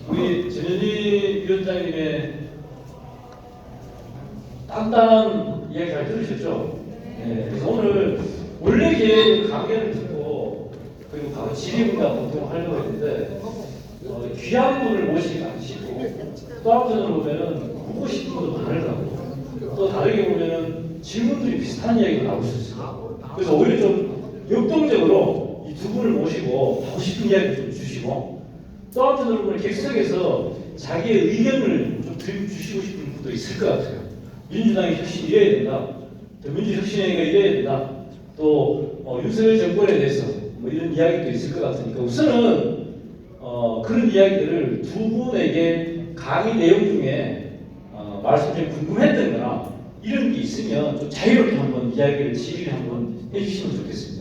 우리 전현희 위원장님의 간단한 이야기 잘 들으셨죠? 네, 그래서 오늘 원래 계획 강연을 듣고 그리고 바로 질의응답 보통 하려고 했는데 귀한 분을 모시기 않으시고 또 한편으로 보면은 묻고 싶은 것도 다르다고 또 다르게 보면은 질문들이 비슷한 이야기가 나올 수 있어요. 그래서 오히려 좀 역동적으로 이 두 분을 모시고 하고 싶은 이야기를 좀 주시고 또 한편으로 보면 객석에서 자기의 의견을 좀 주시고 싶은 분도 있을 것 같아요. 민주당의 혁신이 이래야 된다. 또 민주혁신회의가 이래야 된다. 또 윤석열 정권에 대해서 뭐 이런 이야기도 있을 것 같으니까 우선은 그런 이야기들을 두 분에게 강의 내용 중에 말씀 중에 궁금했던 거나 이런 게 있으면 좀 자유롭게 한번 이야기를 질의를 한번 해주시면 좋겠습니다.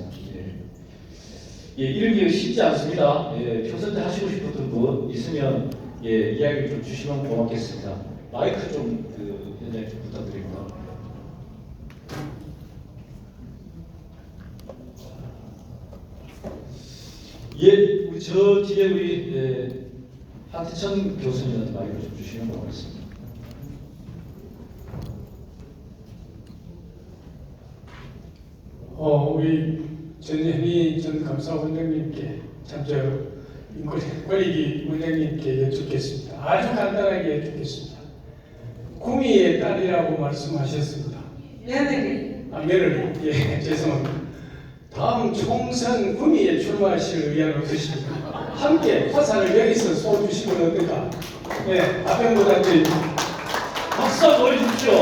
예, 이런 게 쉽지 않습니다. 예, 평소 때 하시고 싶었던 분 있으면 예, 이야기를 좀 주시면 고맙겠습니다. 마이크 좀 현장에 좀 부탁드립니다. 예, 우리 저 뒤에 우리 한태천 교수님한테 마이크를 좀 주시면 고맙겠습니다. 우리 전현희 전 감사원장님께 참저 인권익위 원장님께 여쭙겠습니다. 아주 간단하게 여쭙겠습니다. 구미의 딸이라고 말씀하셨습니다. 며느리. 며느리. 예, 죄송합니다. 다음 총선 구미에 출마하실 의향 없으십니까? 함께 화살을 여기서 쏘주시면 어떨까? 네, 답변 부탁드립니다. 박수 한번 보내주십시오.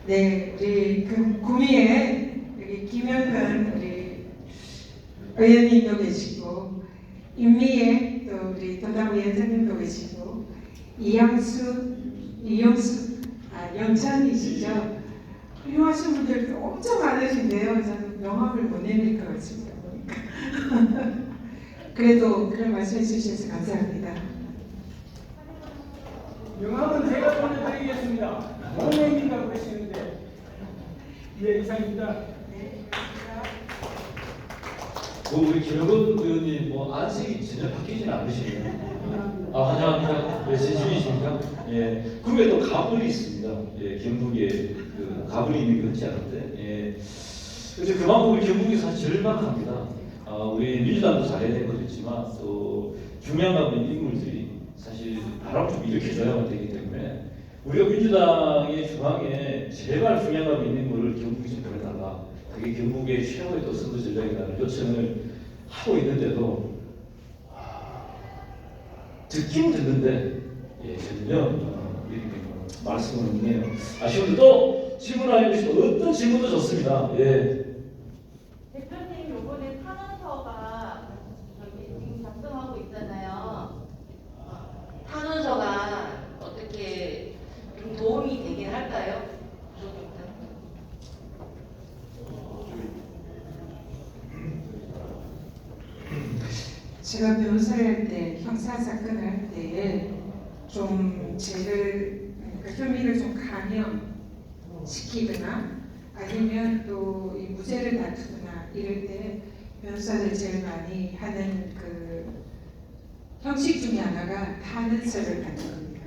네, 우리 구미에 여기 김영근 우리 의원님도 계시고 인미에 또 우리 도당위원장님도 계시고 이영수 영찬이시죠? 훌륭하신 분들이 엄청 많으신데요. 저는 명함을 못 내밀 것 같습니다. 보니까. 그래도 그런 말씀해 주셔서 감사합니다. 명함은 제가 보내드리겠습니다. 원행인다고 하시는데 예, 이상입니다. 우리 김영근 의원님 안색이 전혀 바뀌지는 않으시네요. 환영합니다. 예, 진심이십니까? 예. 구미에 또 가불이 있습니다. 예, 경북에 그 가불이 있는 게 없지 않은데. 예. 그래서 그만큼 우리 경북이 사실 절박합니다. 우리 민주당도 잘해야 될 것도 있지만 또 중요한 가운데 인물들이 사실 바람을 좀 일으켜줘야만 되기 때문에 우리가 민주당의 중앙에 제발 중요한 가운데 있는 인물을 경북이 좀 보내달라. 그게 경북의 최고의 또 선거 전략이라는 요청을 하고 있는데도 듣긴 듣는데 전혀 이렇게 말씀은 없네요. 아쉬운데 또 질문을 해주시면 어떤 질문도 좋습니다. 예. 대표님 요번에 탄원서가 지금 작성하고 있잖아요. 탄원서가 어떻게 좀 도움이 되긴 할까요? 제가 변호사를 할 때, 형사 사건을 할 때에 좀 죄를, 혐의를 좀 감형시키거나 아니면 또 이 무죄를 다투거나 이럴 때 변호사들 제일 많이 하는 그 형식 중에 하나가 탄원서를 받는 겁니다.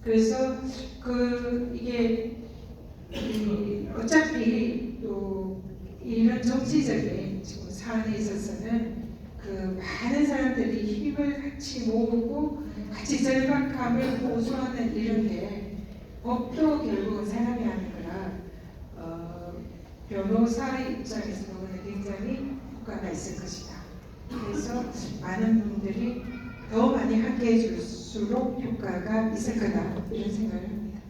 그래서 이게 어차피 또 이런 정치적인 지금 사안에 있어서는 그 많은 사람들이 힘을 같이 모으고 같이 절박함을 호소하는 이런 게 법도 결국은 사람이 하는 거라 변호사의 입장에서 보면 굉장히 효과가 있을 것이다. 그래서 많은 분들이 더 많이 함께 해줄수록 효과가 있을 거다 이런 생각을 합니다.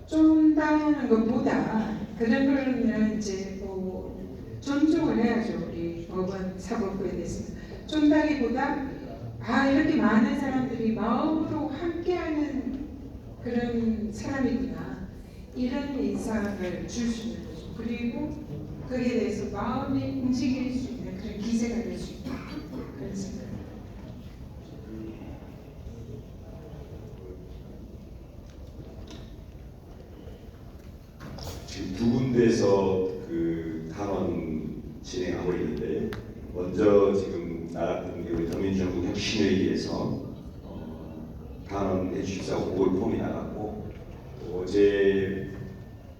쫀다는 것보다 그런 거는 이제 존중을 해야죠. 우리 법원 사법부에 대해서 쫀다기보다 이렇게 많은 사람들이 마음으로 함께하는 그런 사람이구나 이런 인상을 줄 수 있는 거죠. 그리고 거기에 대해서 마음이 움직일 수 있는 그런 기세가 될 수 있다 그런 생각. 지금 두 군데서 그 혁신회의에서 단원 내주십사고 보궐폼이 나갔고 또 어제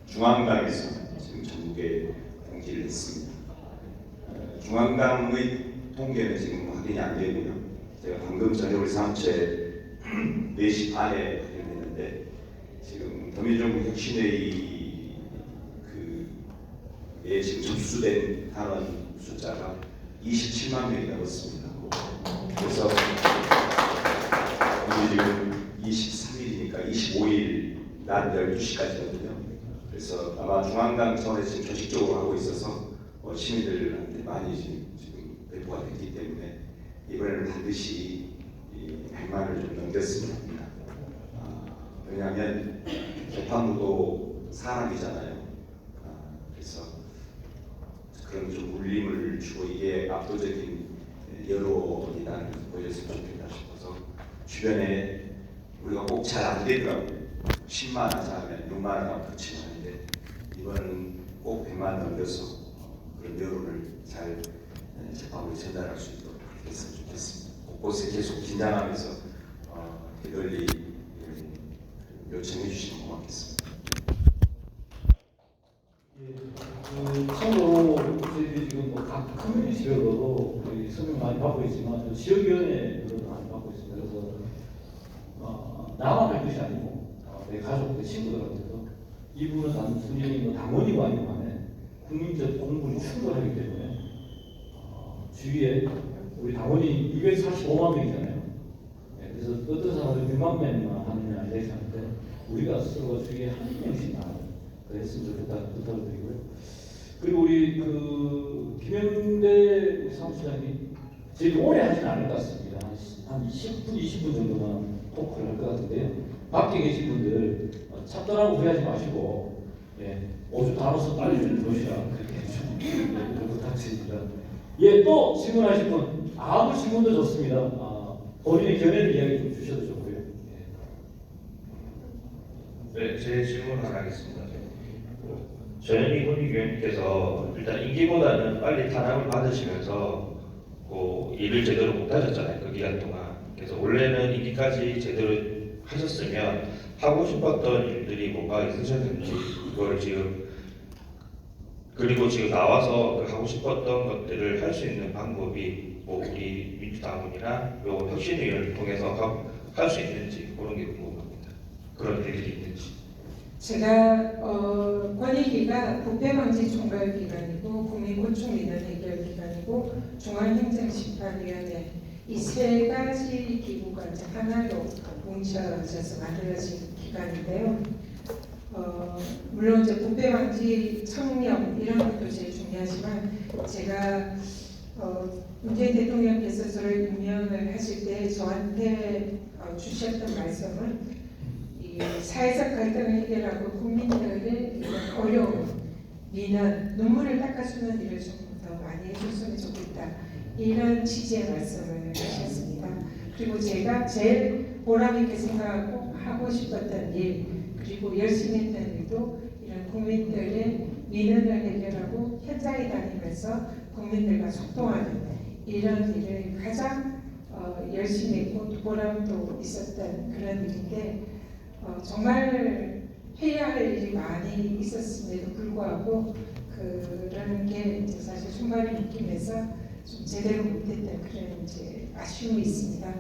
중앙당에서 지금 전국에 공지를 했습니다. 중앙당의 통계는 지금 확인이 안 되고요. 제가 방금 저녁을 사무처에 4시 반에 발표했는데 지금 더민정부 혁신회의 그에 지금 접수된 단원 숫자가 27만 명이 넘었습니다. 그래서 오늘 지금 23일이니까 25일 낮 12시까지거든요. 그래서 아마 중앙당 차원에서 지금 조직적으로 하고 있어서 시민들한테 많이 지금 배포가 됐기 때문에 이번에는 반드시 100만을 좀 넘겼으면 합니다. 왜냐하면 재판부도 사람이잖아요. 그래서 그런 좀 울림을 주고 이게 압도적인 여론이라는 걸 보였으면 좋겠다 싶어서 주변에 우리가 꼭 잘 안 되더라고요. 10만 하자 하면 6만 하면 그치만 하는데 이번은 꼭 100만 넘겨서 그런 여론을 잘 재판부에 전달할 수 있도록 했으면 좋겠습니다. 곳곳에 계속 긴장하면서 되돌리 요청해 주시면 고맙겠습니다. 참고로 저희들이 지금 각 커뮤니티별로도 설명 많이 받고 있지만 지역위원회로도 많이 받고 있습니다. 그래서 나만 할 것이 아니고 내 가족, 내 친구들한테도 이분은 단순히 당원이고 아니고 간에 국민적 공분이 충분하기 때문에 주위에 우리 당원이 245만 명이잖아요. 그래서 어떤 사람은 6만 명만 하느냐 이렇게 하는데 우리가 스스로 주위에 한 명씩 나와요. 그랬으면 좋겠다 부탁을 드리고요. 그리고 우리 김영대 사무처장님 제일 오래 하지는 않을 것 같습니다. 한 10분, 20분 정도만 토크를 할 것 같은데요. 밖에 계신 분들 참전하고 후회하지 마시고 오죽 다뤄서 빨리 좀 보시라 그렇게 좀 부탁드립니다. 또 질문하실 분 아무 질문도 좋습니다. 본인의 견해를 이야기 좀 주셔도 좋고요. 네, 제 질문 하나 하겠습니다. 전현희 훈위위원님께서 일단 임기보다는 빨리 탄압을 받으시면서 일을 제대로 못하셨잖아요. 그 기간 동안. 그래서 원래는 임기까지 제대로 하셨으면 하고 싶었던 일들이 뭐가 있으셨는지 그거를 지금 그리고 지금 나와서 그 하고 싶었던 것들을 할 수 있는 방법이 우리 민주당원이나 혁신위원회를 통해서 할 수 있는지 그런 게 궁금합니다. 그런 일들이 있는지. 제가 권익위가 부패방지 총괄기관이고 국민곤충민원 해결기관이고 중앙행정심판위원회 이 세 가지 기구가 이제 하나로 뭉쳐져서 만들어진 기관인데요. 물론 이제 부패방지 청렴 이런 것도 제일 중요하지만 제가 문재인 대통령께서 저를 임명을 하실 때 저한테 주셨던 말씀은 이 사회적 갈등을 해결하고 국민들의 이런 어려움, 미는 눈물을 닦아주는 일을 좀 더 많이 해줬으면 좋겠다 이런 취지의 말씀을 하셨습니다. 그리고 제가 제일 보람 있게 생각하고 하고 싶었던 일 그리고 열심히 했던 일도 이런 국민들의 민원을 해결하고 현장에 다니면서 국민들과 소통하는 이런 일을 가장 열심히 했고 보람도 있었던 그런 일인데 정말 해야 할 일이 많이 있었음에도 불구하고 그런 게 이제 사실 순간에 느끼면서 좀 제대로 못했던 그런 이제 아쉬움이 있습니다.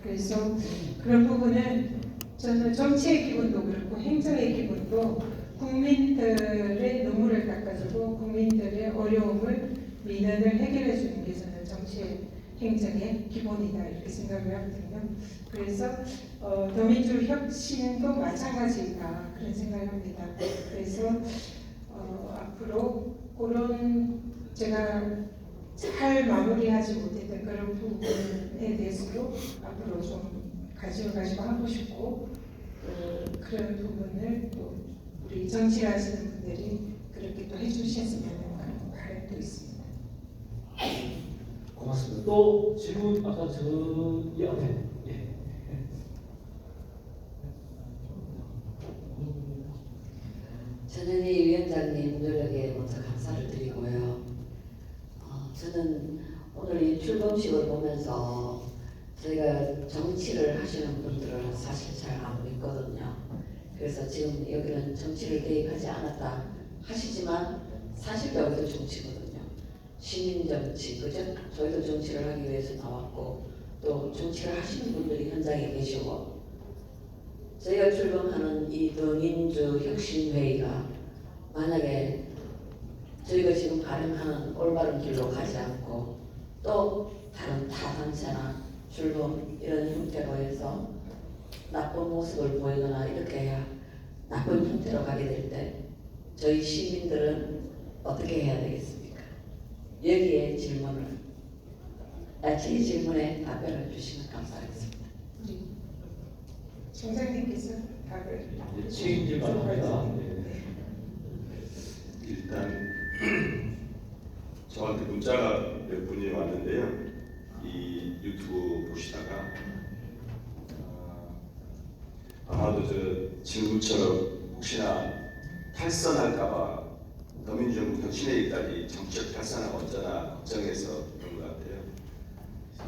그래서 그런 부분은 저는 정치의 기본도 그렇고 행정의 기본도 국민들의 눈물을 닦아주고 국민들의 어려움을 민원을 해결해 주는 게 저는 정치의 행정의 기본이다 이렇게 생각을 하거든요. 그래서 더민주 혁신도 마찬가지다 그런 생각을 합니다. 그래서 앞으로 그런 제가 잘 마무리하지 못했던 그런 부분에 대해서도 앞으로 좀 가지고 하고 싶고 그런 부분을 또 우리 정치를 하시는 분들이 그렇게 또 해주셨으면 하는 바람도 있습니다. 고맙습니다. 또 질문 아까 앞에 전현희 위원장님 노력에 먼저 감사를 드리고요. 저는 오늘 이 출범식을 보면서 저희가 정치를 하시는 분들을 사실 잘 안 믿거든요. 그래서 지금 여기는 정치를 개입하지 않았다 하시지만 사실 여기도 정치거든요. 시민 정치, 그죠? 저희도 정치를 하기 위해서 나왔고 또 정치를 하시는 분들이 현장에 계시고 저희가 출범하는 이 더민주 혁신회의가 만약에 저희가 지금 발행하는 올바른 길로 가지 않고 또 다른 타 단체나 출범 이런 형태로 해서 나쁜 모습을 보이거나 이렇게 해야 나쁜 형태로 가게 될 때 저희 시민들은 어떻게 해야 되겠습니까? 여기에 질문을 제 질문에 답변을 주시면 감사하겠습니다. 총장님께서 답을 책임질 만합니다. 네. 일단 저한테 문자가 몇 분이 왔는데요. 이 유튜브 보시다가 아마도 저 질문처럼 혹시나 탈선할까봐 더민주정부 혁신회의까지 정책 탈선하면 어쩌나 걱정해서 그런 것 같아요.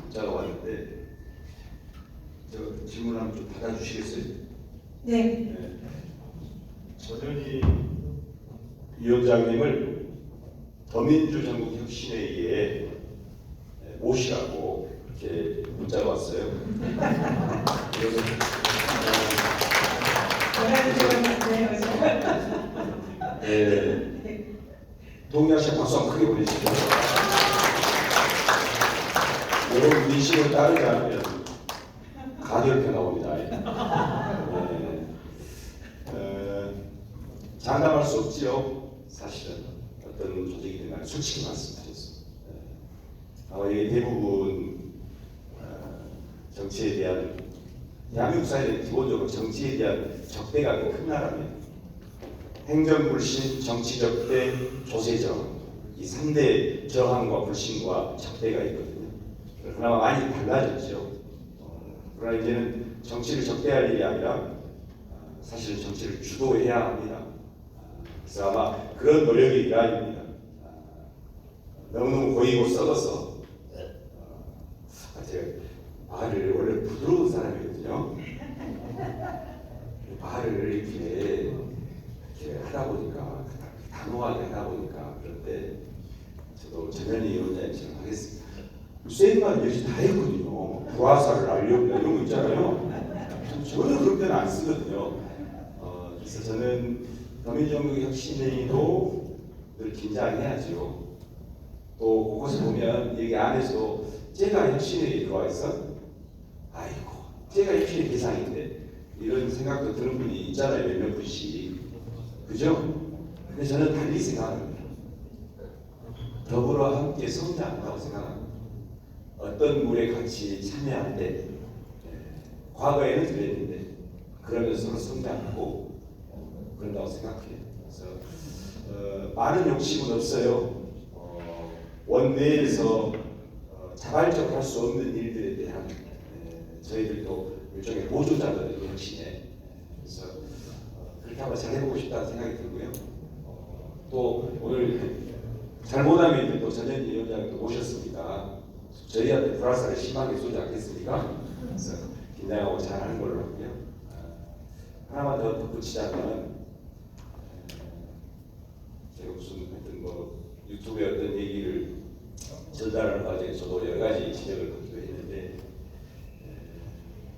문자가 왔는데 저 질문 한번 좀 받아주시겠어요? 네. 네. 전현희 위원장님을 더민주정부 혁신회의에 모시라고 이렇게 문자가 왔어요. 그래서 동의하시면 박수 한번 크게 보내주시죠. 여러분 민심을 따르지 않으면 가결표 나옵니다. 장담할 수 없지요. 사실은 어떤 조직이든 간에 솔직히 말씀드렸습니다. 아마 이 대부분 정치에 대한 대한민국 사회는 기본적으로 정치에 대한 적대가 큰 나라입니다. 행정 불신, 정치 적대, 조세 저항 이 3대 저항과 불신과 적대가 있거든요. 그나마 많이 달라졌죠. 그러나 이제는 정치를 적대할 일이 아니라 사실은 정치를 주도해야 합니다. 그래서 아마 그런 노력이 일환입니다. 너무너무 고이고 썩어서 제가 말을 원래 부드러운 사람이거든요. 말을 이렇게 하다 보니까 단호하게 하다 보니까 그런데 저도 전현희 위원장님처럼 하겠습니다. 센 말은 역시 다 했거든요. 불화살을 알려고 이런 거 있잖아요. 전혀 그런 데는 안 쓰거든요. 그래서 저는 더민주정부 혁신회의도 늘 긴장해야죠. 또 그것을 보면 여기 안에서 제가 혁신회의에 들어와 있어? 아이고 제가 혁신의 대상인데 이런 생각도 드는 분이 있잖아요. 몇몇 분씩. 그죠? 근데 저는 달리 생각합니다. 더불어 함께 성장한다고 생각합니다. 어떤 물에 같이 참여할 때 과거에는 그랬는데 그러면서 서로 성장하고 그런다고 생각해요. 그래서 많은 욕심은 없어요. 원내에서 자발적으로 할 수 없는 일들에 대한 저희들도 일종의 보조자거든요. 혁신에. 그래서 그렇게 한번 잘 해보고 싶다는 생각이 들고요. 또 오늘 잘못하면 또 전현희 위원장도 모셨습니다. 저희한테 불화살을 심하게 쏘지 않겠습니까? 그래서 긴장하고 잘하는 걸로 하고요. 하나만 더 덧붙이자면 제가 무슨 하여튼 뭐 유튜브에 어떤 얘기를 전달하는 과정에 저도 여러 가지 지적을 받기도 했는데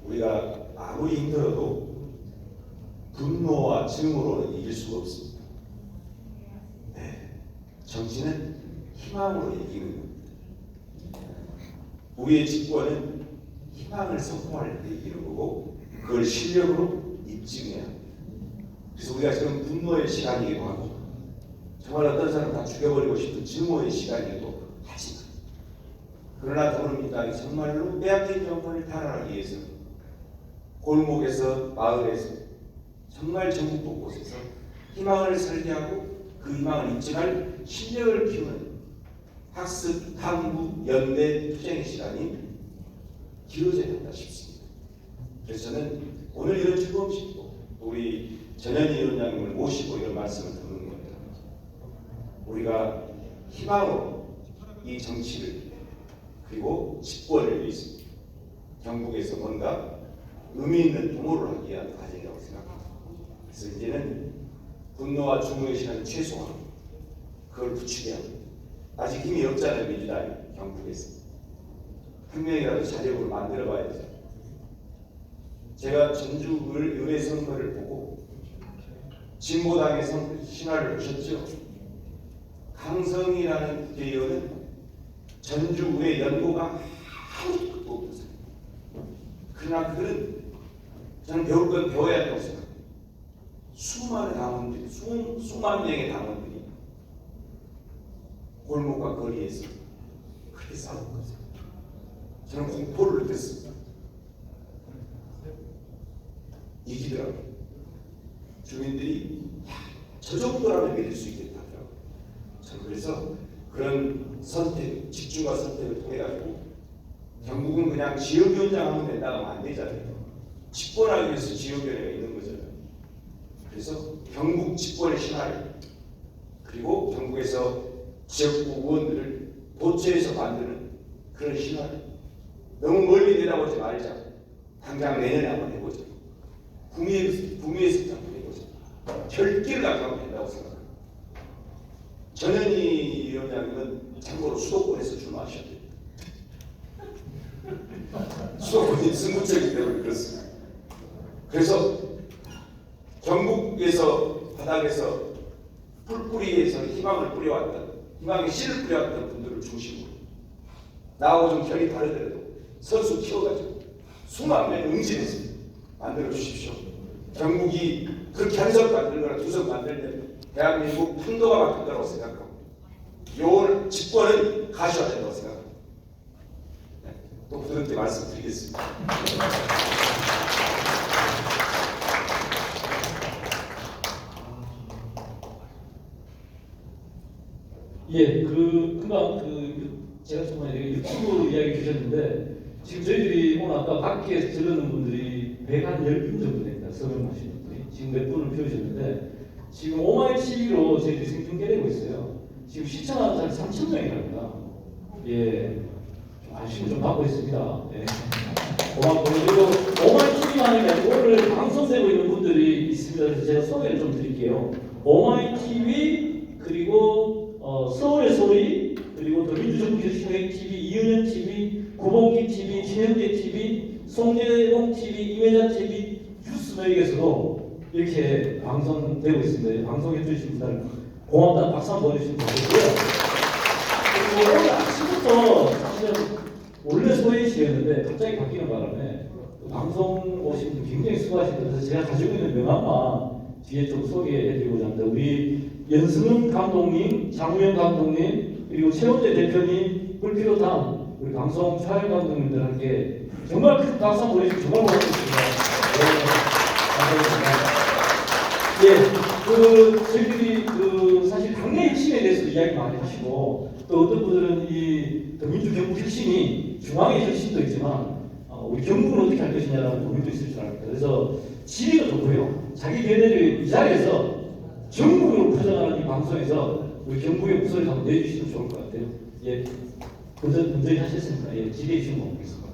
우리가 아무리 힘들어도 분노와 증오로는 이길 수가 없습니다. 정치는 희망으로 이기는 겁니다. 우리의 집권은 희망을 선포할 때 이기는 거고 그걸 실력으로 입증해야 합니다. 그래서 우리가 지금 분노의 시간이기도 하고 정말 어떤 사람 다 죽여버리고 싶은 증오의 시간이기도 하지만 그러나 더불어민주당이 정말로 빼앗긴 정권을 탈환하기 위해서 골목에서 마을에서 정말 전국 곳곳에서 희망을 설계하고 그 희망을 입증할 실력을 키우는 학습, 탐구, 연대, 투쟁의 시간이 길어져야 한다 싶습니다. 그래서 저는 오늘 이런 즐거움식도 우리 전현희 위원장님을 모시고 이런 말씀을 듣는 겁니다. 우리가 희망으로 이 정치를 그리고 집권을 위해서 경북에서 뭔가 의미 있는 부모를 하기 위한 과정이라고 생각합니다. 그래서 이제는 분노와 중노의 시간을 최소화하고 그걸 부추겨야 합니다. 아직 힘이 없잖아요. 민주당이 경북에서 한 명이라도 자력으로 만들어봐야죠. 제가 전주 의회 선거를 보고 진보당의 신화를 보셨죠? 강성이라는 국회의원은 전주의 연고가 아무것도 없어요. 그러나 그는 저는 배울 건 배워야 한다고 생각합니다. 수많은 당원들이, 수만 명의 당원들이 골목과 거리에서 그렇게 싸운 거죠. 저는 공포를 느꼈습니다. 이기더라고요. 주민들이 저 정도라면 믿을 수 있겠다 하더라고요. 저는 그래서 그런 선택, 집중과 선택을 통해 가지고 경북은 그냥 지역위원장 하면 된다고 하면 안 되잖아요. 집권하기 위해서 지역위원회가 있는 거잖아요. 그래서 경북 집권의 신화를 그리고 경북에서 지역구 의원들을 도처에서 만드는 그런 신화를 너무 멀리 내다보지 말자. 당장 내년에 한번 해보자. 구미에서 한번 해보자. 결기를 가져가면 된다고 생각합니다. 전현희 위원장님은 참고로 수도권에서 출마하셔야 돼요. 수도권이 승부처이기 때문에 그렇습니다. 그래서 경북에서 바닥에서 뿔뿌리에서 희망을 뿌려왔던, 희망의 씨를 뿌려왔던 분들을 중심으로 나하고 좀 결이 다르더라도 선수 키워가지고 수만 명 응집해서 만들어 주십시오. 경북이 그렇게 한 석 만들거나 두 석 만들면 대한민국 풍도가 바뀔 거라고 생각하고 요 집권은 가셔야 된다고 생각합니다. 네, 또 부드럽게 말씀드리겠습니다. 예, 금방 제가 정말 유튜브 이야기 주셨는데 지금 저희들이 오늘 아까 밖에 들르는 분들이 110분 정도 됩니다. 서명하시는 분들이 지금 몇 분을 비우셨는데 지금 오마이TV로 저희들이 생중계되고 있어요. 지금 시청하는 사람이 3,000명이랍니다. 예, 관심을 좀 받고 있습니다. 예. 고맙고 그리고 오마이TV만이 아니고 오늘 방송되고 있는 분들이 있습니다. 그래서 제가 소개를 좀 드릴게요. 오마이TV 그리고 서울의 소리 그리고 더민주정부혁신회 TV, 이은현 TV, 구봉기 TV, 진현재 TV, 송재롱 TV, 이회자 TV, 뉴스메릭에서도 이렇게 방송되고 있습니다. 방송해 주신 분들 고맙다 박수 한번 보내주시면 좋겠고요. 그리고 오늘 아침부터 사실은 원래 소혜시였는데 갑자기 바뀌는 바람에 방송 오신 분 굉장히 수고하시고 그래서 제가 가지고 있는 명함만 뒤에 좀 소개해드리고자 합니다. 우리 연승훈 감독님, 장우영 감독님, 그리고 최원재 대표님, 불필요탐 우리 방송 촬영 감독님들 함께 정말 큰 박수 한번 보내주시면 정말 고맙습니다. 네, 감사합니다. 저희들이 사실 당내 혁신에 대해서 이야기 많이 하시고 또 어떤 분들은 이 더민주 경북 혁신이 중앙의 혁신도 있지만 우리 경북은 어떻게 할 것이냐라는 고민도 있을 줄 압니다. 그래서 지리도 좋고요. 자기 견해를 이 자리에서 전국으로 퍼져나가는 이 방송에서 우리 경북의 목소리를 한번 내주시면 좋을 것 같아요. 예, 건전히 하셨습니다. 예, 지리해 주시면 고맙겠습니다.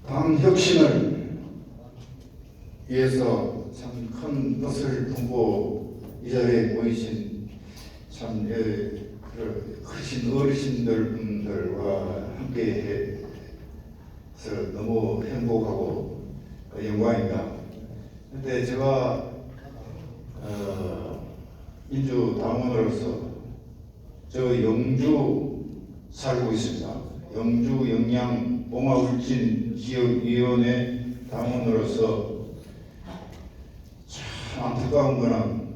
당 혁신을 위해서 참 큰 것을 품고 이 자리에 모이신 참 크신 어르신들 분들과 함께 해서 너무 행복하고 영광입니다. 근데 제가 민주당원으로서 저 영주 살고 있습니다. 영주 영양 봉화울진 지역위원회 당원으로서 참 안타까운 거는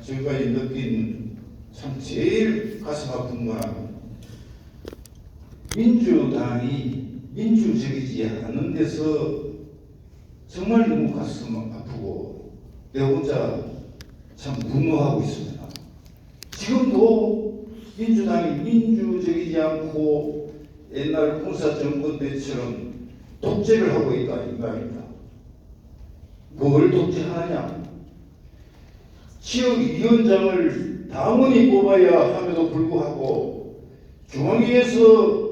지금까지 느낀 참 제일 가슴 아픈 거는 민주당이 민주적이지 않은 데서 정말 너무 가슴 아프고 내 혼자 참 분노하고 있습니다. 지금도 민주당이 민주적이지 않고 옛날 군사정권 때처럼 독재를 하고 있다 이 말입니다. 뭘 독재하느냐? 지역위원장을 당원이 뽑아야 함에도 불구하고 중앙위에서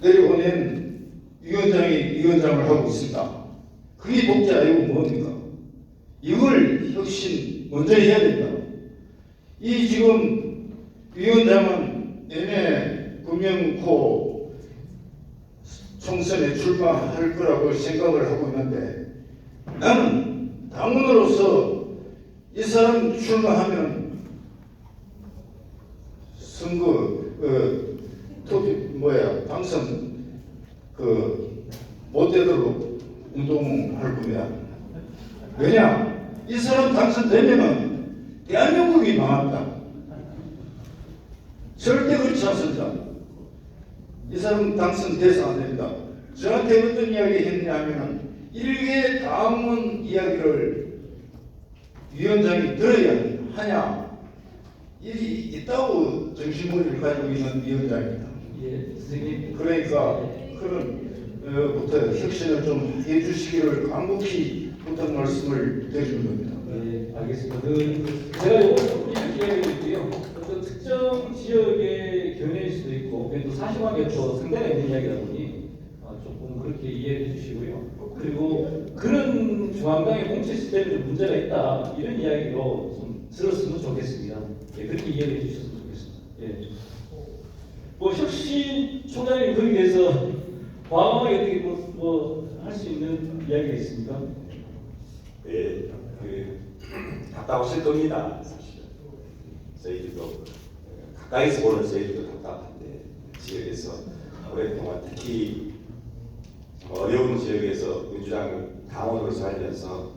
내려오는 위원장을 하고 있습니다. 그게 독재 아니고 뭡니까? 이걸 혁신 먼저 해야 된다. 이 지금 위원장은 내년에 금융코 총선에 출마할 거라고 생각을 하고 있는데 나는 당원으로서 이 사람 출마하면 선거 당선 못 되도록 운동할 거야. 왜냐? 이 사람 당선되면은 대한민국이 망한다. 절대 그렇지 않습니다. 이 사람 당선돼서 안 됩니다. 저한테 어떤 이야기 했냐면은 일개 당원 이야기를 위원장이 들어야 하냐? 있다고 정신머리를 가지고 있는 위원장입니다. 예, 선생님. 그러니까 그런 부터 혁신을 좀 해주시기를 간곡히 부탁 말씀을 드리는 겁니다. 네, 알겠습니다. 제가 이것도 이렇게 이야기드릴게요. 어떤 특정 지역의 견해일 수도 있고, 그래도 사실관계가 또 상당히 있는 이야기다 보니 조금 그렇게 이해해 주시고요. 그리고 그런 중앙당의 공천 시스템에 좀 문제가 있다 이런 이야기로 좀 들었으면 좋겠습니다. 예, 그렇게 이해해 주셨으면 좋겠습니다. 예. 뭐 혁신 총장님 거기에 대해서 과감하게 어떻게 할 수 있는 이야기가 있습니까? 예, 답답하실 겁니다. 사실은 저희들도 가까이서 보는 저희들도 답답한데 지역에서 오랫동안 특히 어려운 지역에서 민주당 당원으로 살면서